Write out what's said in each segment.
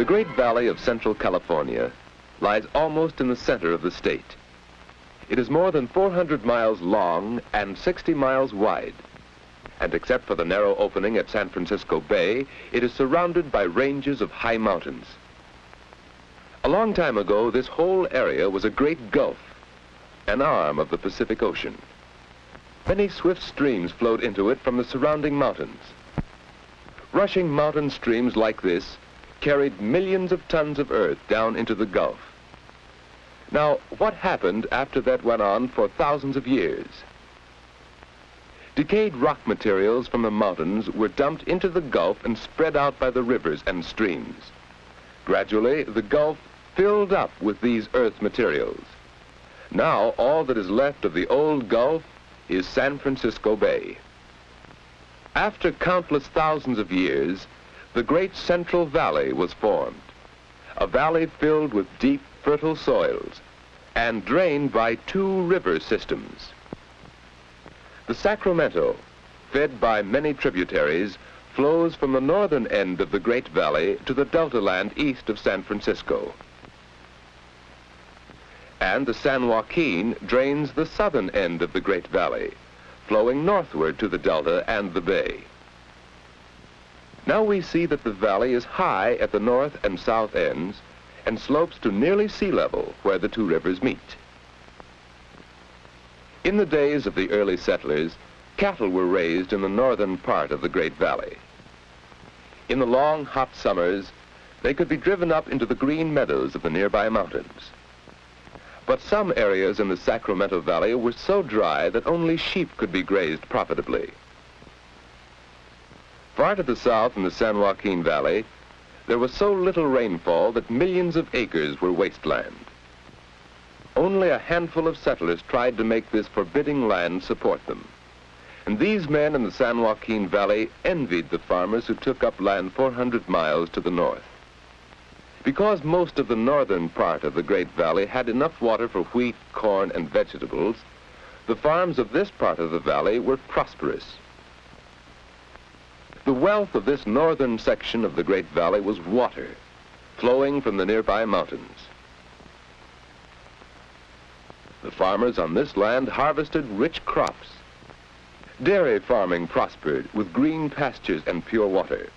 Great Valley of Central California lies almost in the center of the state. It is more than 400 miles long and 60 miles wide. And except for the narrow opening at San Francisco Bay, it is surrounded by ranges of high mountains. A long time ago, this whole area was a great gulf, an arm of the Pacific Ocean. Many swift streams flowed into it from the surrounding mountains. Rushing mountain streams like this carried millions of tons of earth down into the Gulf. Now, what happened after that went on for thousands of years? Decayed rock materials from the mountains were dumped into the Gulf and spread out by the rivers and streams. Gradually, the Gulf filled up with these earth materials. Now, all that is left of the old Gulf is San Francisco Bay. After countless thousands of years, the great Central Valley was formed, a valley filled with deep, fertile soils and drained by two river systems. The Sacramento, fed by many tributaries, flows from the northern end of the Great Valley to the Delta land east of San Francisco. And the San Joaquin drains the southern end of the Great Valley, flowing northward to the Delta and the Bay. Now we see that the valley is high at the north and south ends and slopes to nearly sea level where the two rivers meet. In the days of the early settlers, cattle were raised in the northern part of the Great Valley. In the long, hot summers, they could be driven up into the green meadows of the nearby mountains. But some areas in the Sacramento Valley were so dry that only sheep could be grazed profitably. Far to the south in the San Joaquin Valley, there was so little rainfall that millions of acres were wasteland. Only a handful of settlers tried to make this forbidding land support them. And these men in the San Joaquin Valley envied the farmers who took up land 400 miles to the north. Because most of the northern part of the Great Valley had enough water for wheat, corn, and vegetables, the farms of this part of the valley were prosperous. The wealth of this northern section of the Great Valley was water, flowing from the nearby mountains. The farmers on this land harvested rich crops. Dairy farming prospered with green pastures and pure water.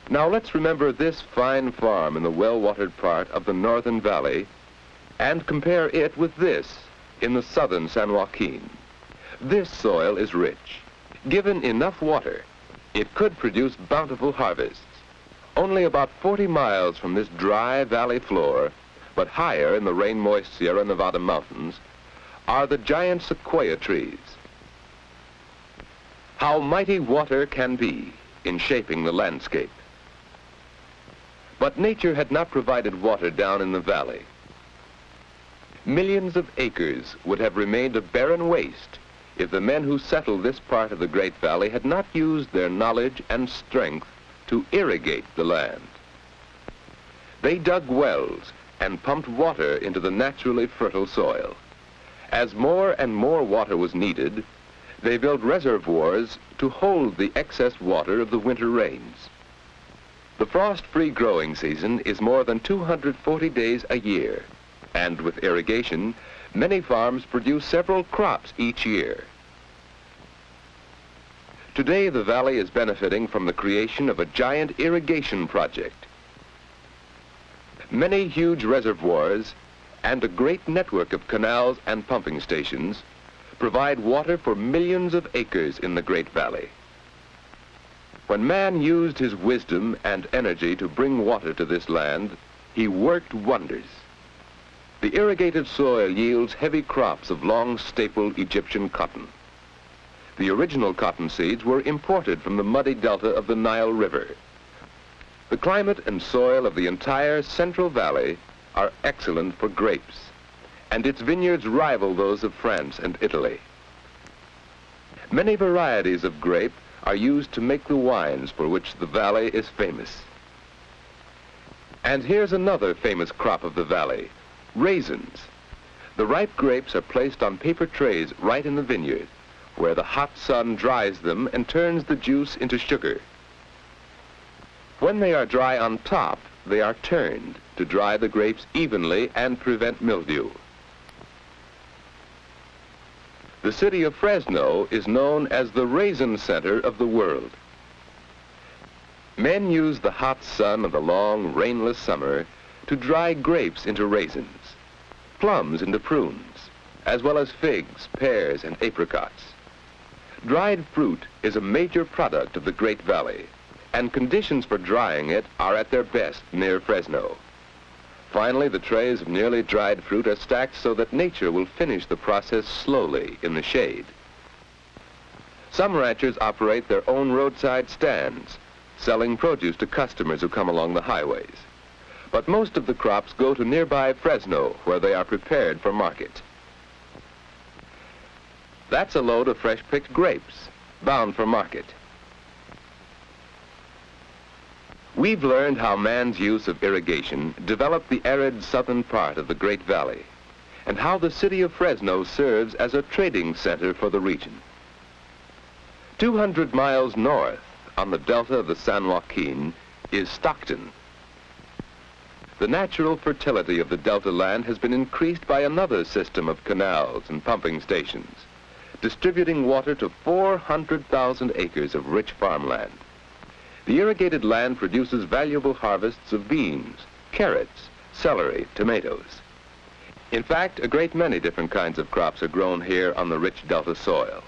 Now let's remember this fine farm in the well-watered part of the northern valley and compare it with this in the southern San Joaquin. This soil is rich. Given enough water, it could produce bountiful harvests. Only about 40 miles from this dry valley floor, but higher in the rain-moist Sierra Nevada mountains, are the giant sequoia trees. How mighty water can be in shaping the landscape. But nature had not provided water down in the valley. Millions of acres would have remained a barren waste if the men who settled this part of the Great Valley had not used their knowledge and strength to irrigate the land. They dug wells and pumped water into the naturally fertile soil. As more and more water was needed, they built reservoirs to hold the excess water of the winter rains. The frost-free growing season is more than 240 days a year, and with irrigation, many farms produce several crops each year. Today, the valley is benefiting from the creation of a giant irrigation project. Many huge reservoirs and a great network of canals and pumping stations provide water for millions of acres in the Great Valley. When man used his wisdom and energy to bring water to this land, he worked wonders. The irrigated soil yields heavy crops of long-stapled Egyptian cotton. The original cotton seeds were imported from the muddy delta of the Nile River. The climate and soil of the entire Central Valley are excellent for grapes, and its vineyards rival those of France and Italy. Many varieties of grape are used to make the wines for which the valley is famous. And here's another famous crop of the valley, raisins. The ripe grapes are placed on paper trays right in the vineyard, where the hot sun dries them and turns the juice into sugar. When they are dry on top, they are turned to dry the grapes evenly and prevent mildew. The city of Fresno is known as the raisin center of the world. Men use the hot sun of the long, rainless summer to dry grapes into raisins, plums into prunes, as well as figs, pears, and apricots. Dried fruit is a major product of the Great Valley, and conditions for drying it are at their best near Fresno. Finally, the trays of nearly dried fruit are stacked so that nature will finish the process slowly in the shade. Some ranchers operate their own roadside stands, selling produce to customers who come along the highways. But most of the crops go to nearby Fresno, where they are prepared for market. That's a load of fresh-picked grapes, bound for market. We've learned how man's use of irrigation developed the arid southern part of the Great Valley, and how the city of Fresno serves as a trading center for the region. 200 miles north, on the delta of the San Joaquin, is Stockton. The natural fertility of the delta land has been increased by another system of canals and pumping stations, distributing water to 400,000 acres of rich farmland. The irrigated land produces valuable harvests of beans, carrots, celery, tomatoes. In fact, a great many different kinds of crops are grown here on the rich delta soil.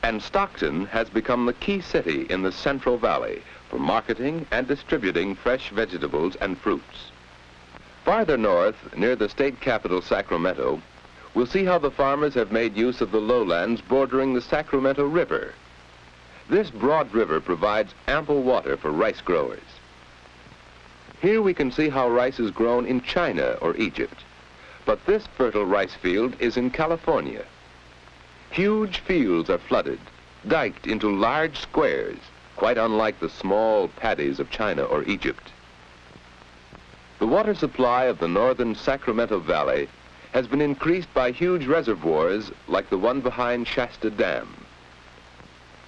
And Stockton has become the key city in the Central Valley for marketing and distributing fresh vegetables and fruits. Farther north, near the state capital Sacramento, we'll see how the farmers have made use of the lowlands bordering the Sacramento River. This broad river provides ample water for rice growers. Here we can see how rice is grown in China or Egypt, but this fertile rice field is in California. Huge fields are flooded, diked into large squares, quite unlike the small paddies of China or Egypt. The water supply of the northern Sacramento Valley has been increased by huge reservoirs like the one behind Shasta Dam.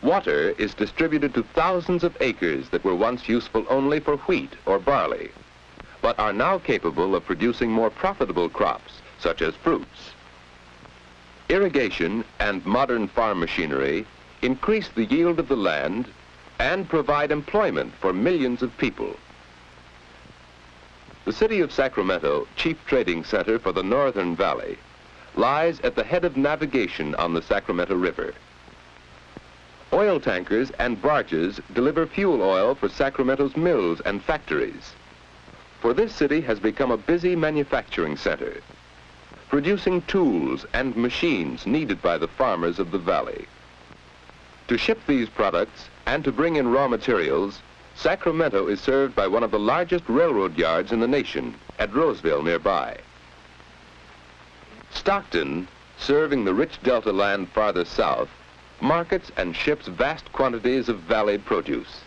Water is distributed to thousands of acres that were once useful only for wheat or barley, but are now capable of producing more profitable crops, such as fruits. Irrigation and modern farm machinery increase the yield of the land and provide employment for millions of people. The city of Sacramento, chief trading center for the Northern Valley, lies at the head of navigation on the Sacramento River. Oil tankers and barges deliver fuel oil for Sacramento's mills and factories. For this city has become a busy manufacturing center, producing tools and machines needed by the farmers of the valley. To ship these products and to bring in raw materials, Sacramento is served by one of the largest railroad yards in the nation at Roseville nearby. Stockton, serving the rich delta land farther south, markets and ships vast quantities of valley produce.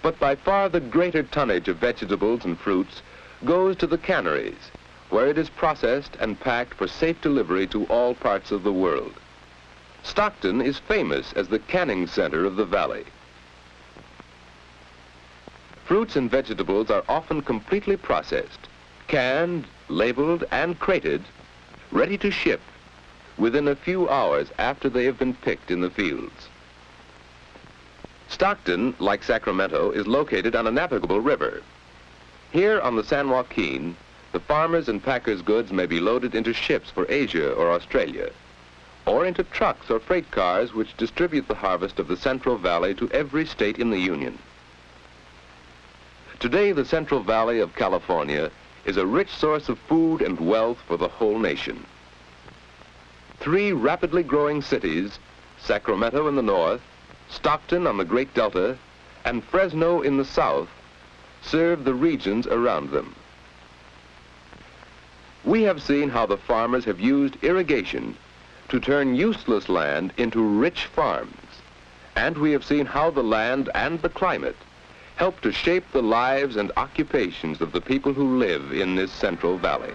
But by far the greater tonnage of vegetables and fruits goes to the canneries, where it is processed and packed for safe delivery to all parts of the world. Stockton is famous as the canning center of the valley. Fruits and vegetables are often completely processed, canned, labeled, and crated, ready to ship within a few hours after they have been picked in the fields. Stockton, like Sacramento, is located on a navigable river. Here on the San Joaquin, the farmers' and packers' goods may be loaded into ships for Asia or Australia, or into trucks or freight cars which distribute the harvest of the Central Valley to every state in the Union. Today, the Central Valley of California is a rich source of food and wealth for the whole nation. 3 rapidly growing cities, Sacramento in the north, Stockton on the Great Delta, and Fresno in the south, serve the regions around them. We have seen how the farmers have used irrigation to turn useless land into rich farms, and we have seen how the land and the climate help to shape the lives and occupations of the people who live in this Central Valley.